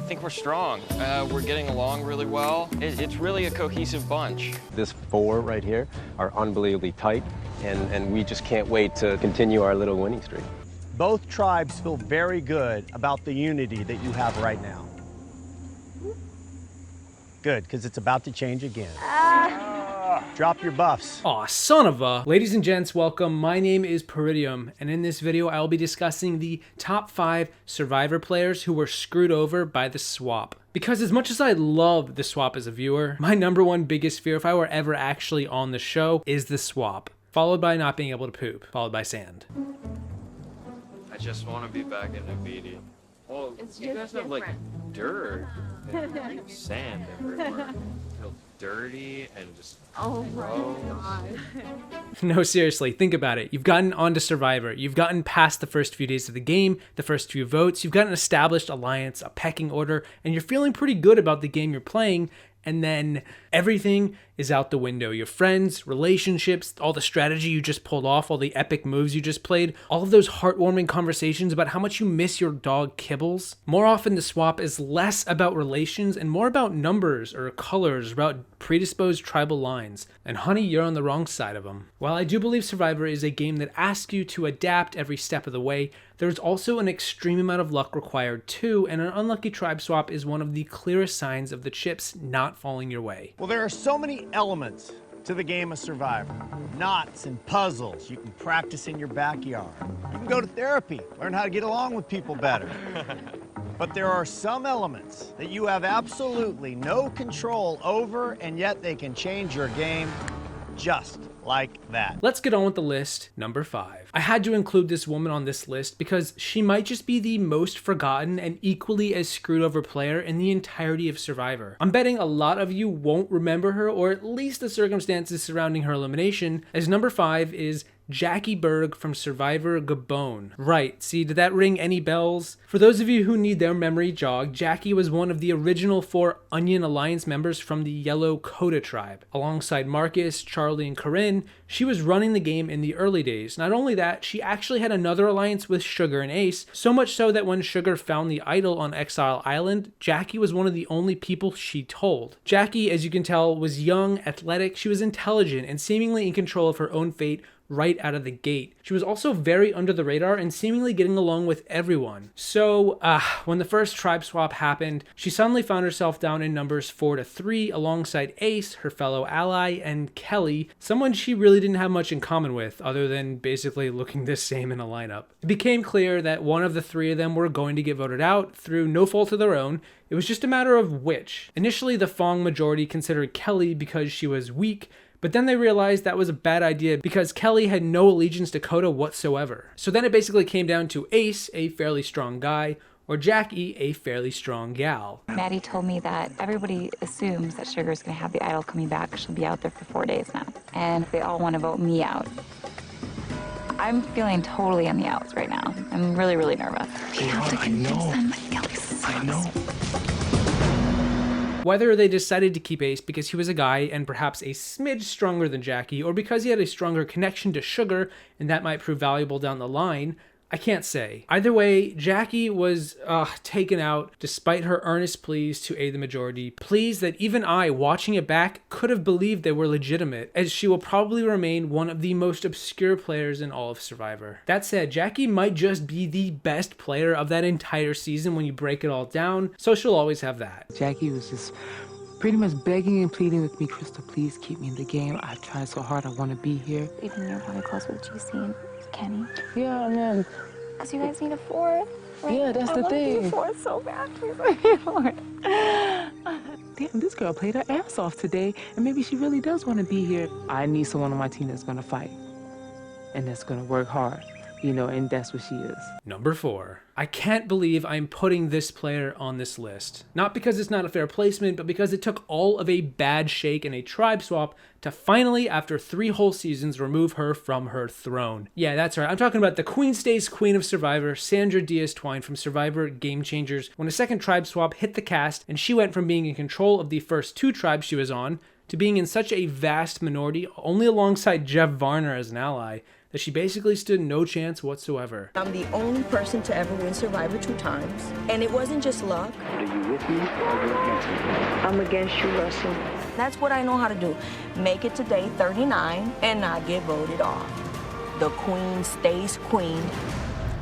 I think we're strong. We're getting along really well. It's really a cohesive bunch. This four right here are unbelievably tight, and we just can't wait to continue our little winning streak. Both tribes feel very good about the unity that you have right now. Good, because it's about to change again. Drop your buffs. Aw, son of a. Ladies and gents, welcome. My name is Peridiam, and in this video, I will be discussing the top 5 Survivor players who were screwed over by the swap. Because as much as I love the swap as a viewer, my '1 biggest fear if I were ever actually on the show is the swap, followed by not being able to poop, followed by sand. I just want to be back in Nubidi. Well, you guys have like dirt and like, sand everywhere. I feel dirty and just gross. No, seriously, think about it. You've gotten onto Survivor. You've gotten past the first few days of the game, the first few votes. You've got an established alliance, a pecking order, and you're feeling pretty good about the game you're playing. And then everything is out the window. Your friends, relationships, all the strategy you just pulled off, all the epic moves you just played, all of those heartwarming conversations about how much you miss your dog Kibbles. More often the swap is less about relations and more about numbers or colors, about predisposed tribal lines. And honey, you're on the wrong side of them. While I do believe Survivor is a game that asks you to adapt every step of the way, there's also an extreme amount of luck required too, and an unlucky tribe swap is one of the clearest signs of the chips not falling your way. Well, there are so many elements to the game of Survivor. Knots and puzzles you can practice in your backyard. You can go to therapy, learn how to get along with people better. But there are some elements that you have absolutely no control over, and yet they can change your game just like that. Let's get on with the list. Number 5. I had to include this woman on this list because she might just be the most forgotten and equally as screwed over player in the entirety of Survivor. I'm betting a lot of you won't remember her, or at least the circumstances surrounding her elimination, as number 5 is Jackie Berg from Survivor Gabon. Right, see, did that ring any bells? For those of you who need their memory jogged, Jackie was one of the original 4 Onion Alliance members from the Yellow Coda tribe. Alongside Marcus, Charlie, and Corinne, she was running the game in the early days. Not only that, she actually had another alliance with Sugar and Ace, so much so that when Sugar found the idol on Exile Island, Jackie was one of the only people she told. Jackie, as you can tell, was young, athletic, she was intelligent, and seemingly in control of her own fate right out of the gate. She was also very under the radar and seemingly getting along with everyone. So when the first tribe swap happened, she suddenly found herself down in numbers 4-3 alongside Ace, her fellow ally, and Kelly, someone she really didn't have much in common with other than basically looking the same in a lineup. It became clear that one of the 3 of them were going to get voted out through no fault of their own. It was just a matter of which. Initially, the Fong majority considered Kelly because she was weak, but then they realized that was a bad idea because Kelly had no allegiance to Coda whatsoever. So then it basically came down to Ace, a fairly strong guy, or Jackie, a fairly strong gal. Maddie told me that everybody assumes that Sugar's gonna have the idol coming back. She'll be out there for 4 days now. And they all want to vote me out. I'm feeling totally on the outs right now. I'm really, really nervous. We have to convince them that Kelly sucks. I know. Whether they decided to keep Ace because he was a guy and perhaps a smidge stronger than Jackie, or because he had a stronger connection to Sugar and that might prove valuable down the line, I can't say. Either way, Jackie was taken out despite her earnest pleas to aid the majority. Pleas that even I, watching it back, could have believed they were legitimate, as she will probably remain one of the most obscure players in all of Survivor. That said, Jackie might just be the best player of that entire season when you break it all down, so she'll always have that. Jackie was just pretty much begging and pleading with me, Crystal, please keep me in the game. I tried so hard, I want to be here. Even you're probably close with GC and Kenny. Yeah, man. Because you guys need a 4th, right? Yeah, that's the thing. I want to do 4th so bad. Please let me 4th. Damn, this girl played her ass off today, and maybe she really does want to be here. I need someone on my team that's going to fight, and that's going to work hard, you know, and that's what she is. Number 4. I can't believe I'm putting this player on this list. Not because it's not a fair placement, but because it took all of a bad shake and a tribe swap to finally, after 3 whole seasons, remove her from her throne. Yeah, that's right. I'm talking about the Queen Stays Queen of Survivor, Sandra Diaz-Twine from Survivor Game Changers, when a second tribe swap hit the cast and she went from being in control of the first 2 tribes she was on to being in such a vast minority, only alongside Jeff Varner as an ally, that she basically stood no chance whatsoever. I'm the only person to ever win Survivor 2 times, and it wasn't just luck. Are you with me or you against me? I'm against you, Russell. That's what I know how to do. Make it to day 39 and not get voted off. The queen stays queen.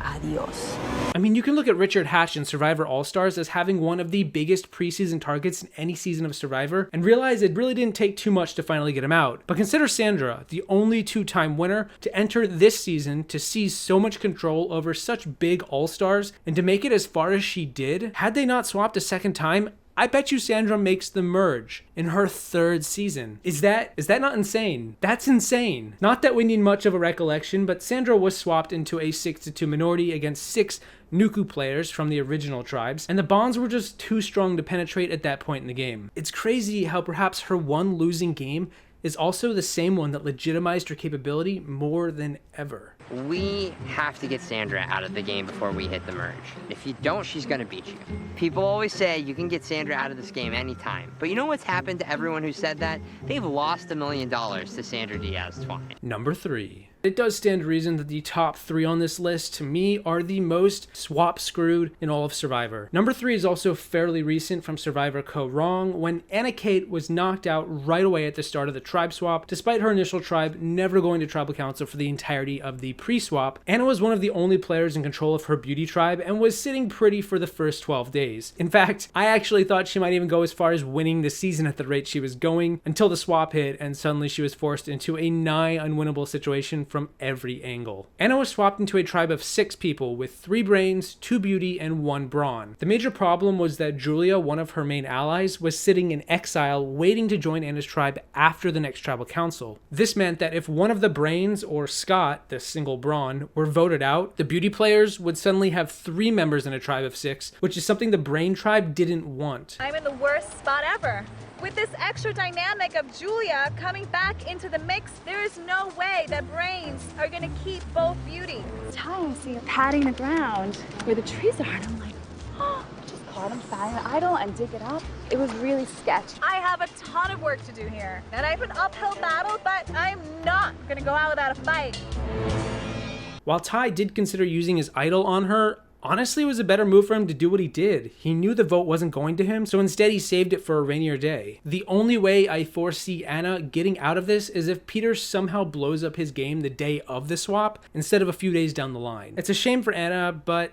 Adios. I mean, you can look at Richard Hatch in Survivor All-Stars as having one of the biggest preseason targets in any season of Survivor and realize it really didn't take too much to finally get him out. But consider Sandra, the only two-time winner, to enter this season to seize so much control over such big All-Stars and to make it as far as she did. Had they not swapped a second time, I bet you Sandra makes the merge in her 3rd season. Is that not insane? That's insane. Not that we need much of a recollection, but Sandra was swapped into a 6-2 minority against 6 Nuku players from the original tribes, and the bonds were just too strong to penetrate at that point in the game. It's crazy how perhaps her one losing game is also the same one that legitimized her capability more than ever. We have to get Sandra out of the game before we hit the merge. If you don't, she's gonna beat you. People always say you can get Sandra out of this game anytime. But you know what's happened to everyone who said that? They've lost $1 million to Sandra diaz-twine. Number 3. It does stand to reason that the top 3 on this list, to me, are the most swap screwed in all of Survivor. Number 3 is also fairly recent from Survivor Co. Wrong, when Anna Kate was knocked out right away at the start of the tribe swap, despite her initial tribe never going to tribal council for the entirety of the pre-swap. Anna was one of the only players in control of her beauty tribe and was sitting pretty for the first 12 days. In fact, I actually thought she might even go as far as winning the season at the rate she was going, until the swap hit and suddenly she was forced into a nigh unwinnable situation from every angle. Anna was swapped into a tribe of 6 people with 3 brains, 2 beauty, and 1 brawn. The major problem was that Julia, one of her main allies, was sitting in exile waiting to join Anna's tribe after the next tribal council. This meant that if one of the brains, or Scott, the single brawn, were voted out, the beauty players would suddenly have 3 members in a tribe of 6, which is something the brain tribe didn't want. I'm in the worst spot ever. With this extra dynamic of Julia coming back into the mix, there is no way that brains are gonna keep both beauty. Ty, I see her patting the ground where the trees are, and I'm like, oh, just caught him silent idle and dig it up. It was really sketchy. I have a ton of work to do here, and I have an uphill battle, but I'm not gonna go out without a fight. While Ty did consider using his idol on her, honestly, it was a better move for him to do what he did. He knew the vote wasn't going to him, so instead he saved it for a rainier day. The only way I foresee Anna getting out of this is if Peter somehow blows up his game the day of the swap instead of a few days down the line. It's a shame for Anna, but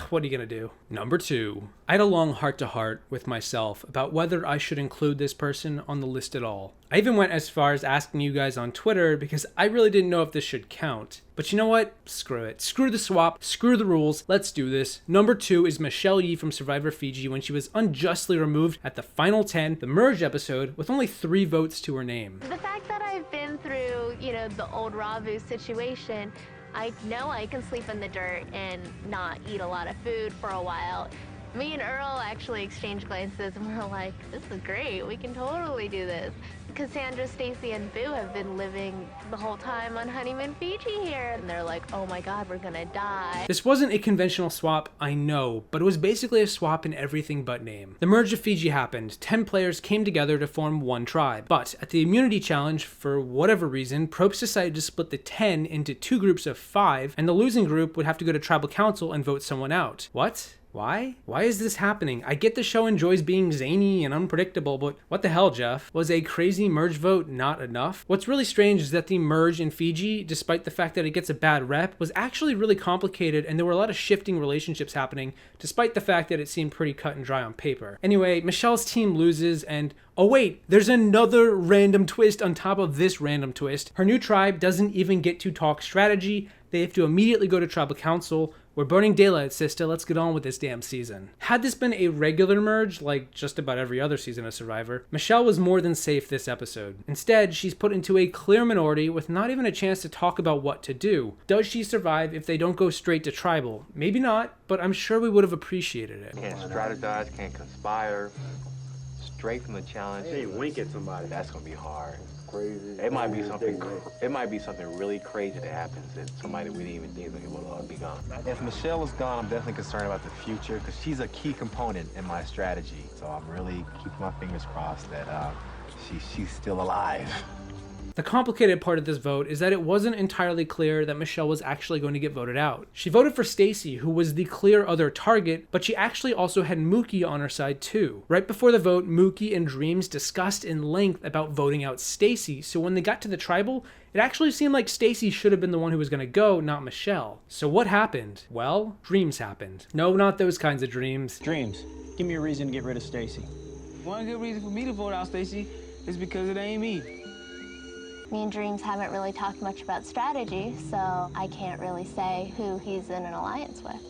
what are you gonna do? Number 2. I had a long heart-to-heart with myself about whether I should include this person on the list at all. I even went as far as asking you guys on Twitter because I really didn't know if this should count. But you know what? Screw it. Screw the swap. Screw the rules. Let's do this. Number 2 is Michelle Yee from Survivor Fiji when she was unjustly removed at the final 10, the merge episode, with only 3 votes to her name. The fact that I've been through, the old Ravu situation, I know I can sleep in the dirt and not eat a lot of food for a while. Me and Earl actually exchanged glances and we're like, this is great, we can totally do this. Cassandra, Stacy, and Boo have been living the whole time on Honeymoon Fiji here. And they're like, oh my God, we're gonna die. This wasn't a conventional swap, I know, but it was basically a swap in everything but name. The merge of Fiji happened. 10 players came together to form one tribe. But at the immunity challenge, for whatever reason, Probst decided to split the 10 into 2 groups of 5, and the losing group would have to go to tribal council and vote someone out. What? Why? Why is this happening? I get the show enjoys being zany and unpredictable, but what the hell, Jeff? Was a crazy merge vote not enough? What's really strange is that the merge in Fiji, despite the fact that it gets a bad rep, was actually really complicated and there were a lot of shifting relationships happening, despite the fact that it seemed pretty cut and dry on paper. Anyway, Michelle's team loses and oh wait, there's another random twist on top of this random twist. Her new tribe doesn't even get to talk strategy. They have to immediately go to tribal council. We're burning daylight, sister. Let's get on with this damn season. Had this been a regular merge, like just about every other season of Survivor, Michelle was more than safe this episode. Instead, she's put into a clear minority with not even a chance to talk about what to do. Does she survive if they don't go straight to tribal? Maybe not, but I'm sure we would have appreciated it. Can't strategize, can't conspire. Straight from the challenge. Hey, wink at somebody. That's gonna be hard. Crazy. It might be something. It might be something really crazy that happens that somebody we didn't even think would be gone. If Michelle is gone, I'm definitely concerned about the future because she's a key component in my strategy. So I'm really keeping my fingers crossed that she's still alive. The complicated part of this vote is that it wasn't entirely clear that Michelle was actually going to get voted out. She voted for Stacy, who was the clear other target, but she actually also had Mookie on her side too. Right before the vote, Mookie and Dreams discussed in length about voting out Stacy, so when they got to the tribal, it actually seemed like Stacy should have been the one who was going to go, not Michelle. So what happened? Well, dreams happened. No, not those kinds of dreams. Dreams. Give me a reason to get rid of Stacy. One good reason for me to vote out Stacy is because it ain't me. Me and Dreams haven't really talked much about strategy, so I can't really say who he's in an alliance with.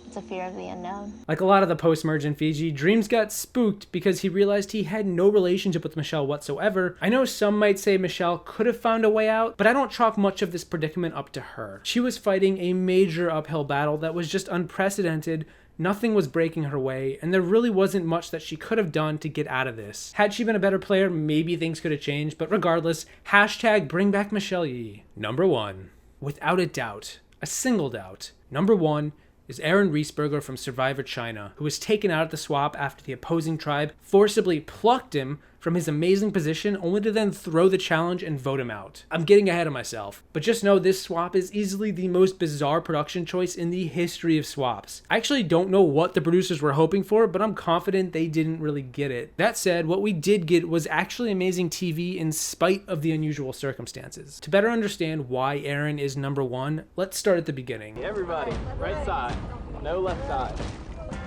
It's a fear of the unknown. Like a lot of the post-merge in Fiji, Dreams got spooked because he realized he had no relationship with Michelle whatsoever. I know some might say Michelle could have found a way out, but I don't chalk much of this predicament up to her. She was fighting a major uphill battle that was just unprecedented. Nothing was breaking her way, and there really wasn't much that she could have done to get out of this. Had she been a better player, maybe things could have changed, but regardless, hashtag bring back Michelle Yee. Number 1. Without a doubt, a single doubt, number 1 is Aaron Rhysberger from Survivor China, who was taken out at the swap after the opposing tribe forcibly plucked him from his amazing position only to then throw the challenge and vote him out. I'm getting ahead of myself, but just know this swap is easily the most bizarre production choice in the history of swaps. I actually don't know what the producers were hoping for, but I'm confident they didn't really get it. That said, what we did get was actually amazing TV in spite of the unusual circumstances. To better understand why Aaron is number 1, let's start at the beginning. Everybody, right side, no left side.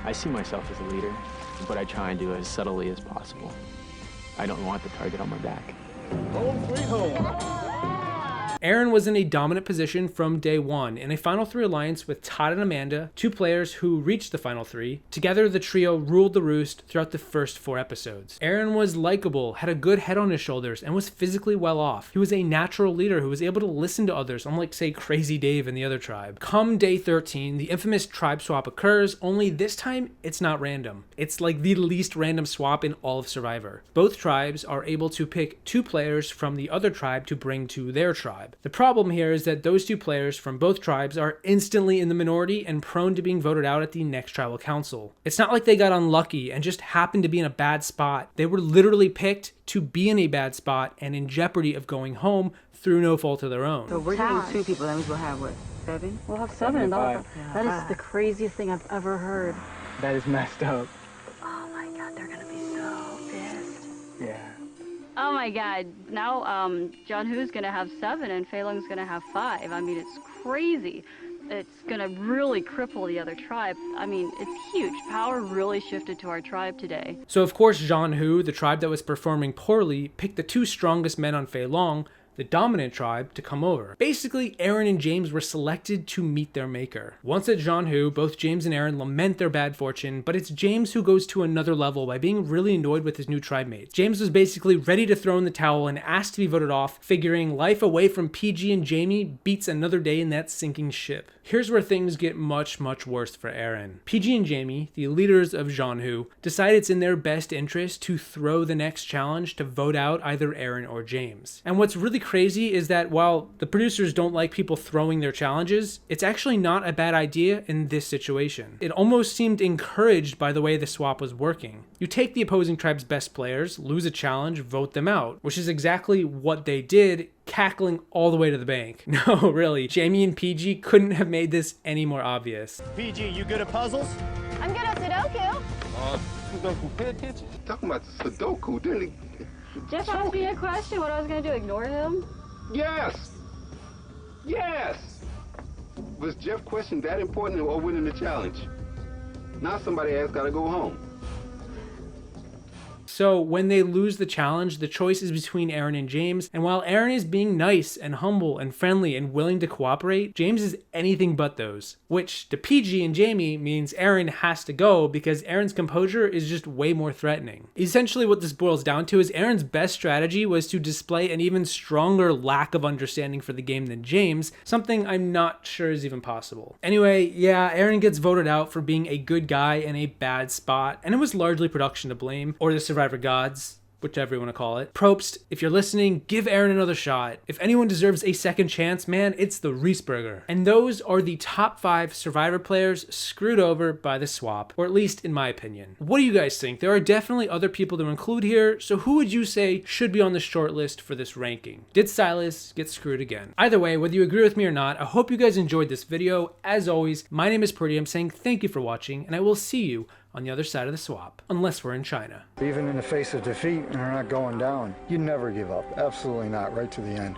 I see myself as a leader, but I try and do it as subtly as possible. I don't want the target on my back. Home sweet home. Aaron was in a dominant position from day one in a Final 3 alliance with Todd and Amanda, 2 players who reached the Final 3. Together, the trio ruled the roost throughout the first 4 episodes. Aaron was likable, had a good head on his shoulders, and was physically well off. He was a natural leader who was able to listen to others, unlike, say, Crazy Dave in the other tribe. Come day 13, the infamous tribe swap occurs, only this time, it's not random. It's like the least random swap in all of Survivor. Both tribes are able to pick 2 players from the other tribe to bring to their tribe. The problem here is that those 2 players from both tribes are instantly in the minority and prone to being voted out at the next tribal council. It's not like they got unlucky and just happened to be in a bad spot. They were literally picked to be in a bad spot and in jeopardy of going home through no fault of their own. So we're getting 2 people, that means we'll have what, 7? We'll have 7. That is the craziest thing I've ever heard. That is messed up. Oh my God, they're gonna be so pissed. Yeah. Oh my God, now John Who's gonna have 7 and Fei Lung's gonna have 5. I mean, it's crazy. It's gonna really cripple the other tribe. I mean, it's huge. Power really shifted to our tribe today. So of course John Who, the tribe that was performing poorly, picked the 2 strongest men on Fei Lung, the dominant tribe, to come over. Basically, Aaron and James were selected to meet their maker. Once at John Who, both James and Aaron lament their bad fortune, but it's James who goes to another level by being really annoyed with his new tribe mates. James was basically ready to throw in the towel and asked to be voted off, figuring life away from PG and Jamie beats another day in that sinking ship. Here's where things get much, much worse for Aaron. PG and Jamie, the leaders of John Who, decide it's in their best interest to throw the next challenge to vote out either Aaron or James. And what's really crazy is that while the producers don't like people throwing their challenges, it's actually not a bad idea in this situation. It almost seemed encouraged by the way the swap was working. You take the opposing tribe's best players, lose a challenge, vote them out, which is exactly what they did, cackling all the way to the bank. No, really, Jamie and PG couldn't have made this any more obvious. PG, you good at puzzles? I'm good at Sudoku. Sudoku, pay attention. Talking about Sudoku, didn't he? Jeff asked me a question, what I was gonna do, ignore him? Yes! Yes! Was Jeff's question that important or winning the challenge? Now somebody else gotta go home. So when they lose the challenge, the choice is between Aaron and James, and while Aaron is being nice and humble and friendly and willing to cooperate, James is anything but those, which to PG and Jamie means Aaron has to go because Aaron's composure is just way more threatening. Essentially what this boils down to is Aaron's best strategy was to display an even stronger lack of understanding for the game than James, something I'm not sure is even possible. Anyway, yeah, Aaron gets voted out for being a good guy in a bad spot, and it was largely production to blame, or the Survivor gods, whichever you want to call it. Probst, if you're listening, give Aaron another shot. If anyone deserves a second chance, man, it's the Rhys burger. And those are the top 5 Survivor players screwed over by the swap, or at least in my opinion. What do you guys think? There are definitely other people to include here, so who would you say should be on the short list for this ranking? Did Silas get screwed again? Either way, whether you agree with me or not, I hope you guys enjoyed this video. As always, my name is Peridiam saying thank you for watching, and I will see you on the other side of the swap, unless we're in China. Even in the face of defeat, they're not going down. You never give up. Absolutely not. Right to the end.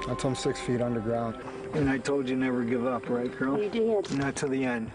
Until I'm 6 feet underground. And I told you never give up, right, girl? You did. Not to the end.